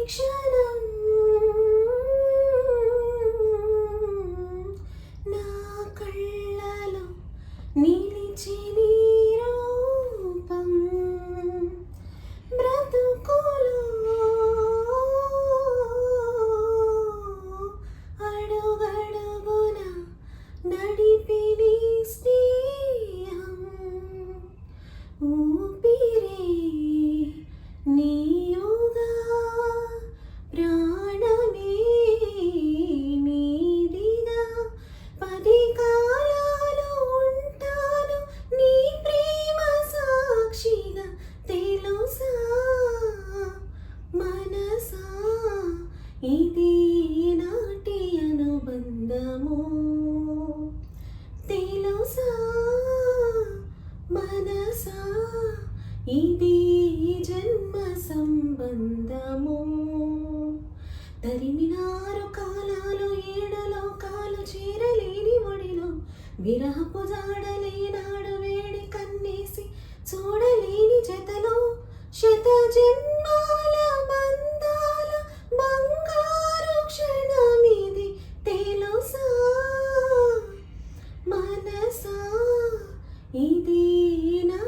క్షణం నా కళ్ళలో నిలిచి నీ రూపం బ్రతుకులో అడుగడుగున నడిపి నీ స్నేహం ఊపిరే నీయుగా ప్రాణమే నీదిగా పది కాలాలు ఉంటాను నీ ప్రేమ సాక్షిగా తెలుసా మనసా ఇది నాటి అనుబంధము తెలుసా మనసా ఇది జన్మ సంబంధము తరిమినారు కాలాలు ఏడు లోకాలు చేరలేని ఒడిలో విరహపు జాడలేనాడు వేడి కన్నేసి చూడలేని జతలో శత జన్మాల బంధాల బంగారు క్షణమిది తెలుసా మనసా ఇది నా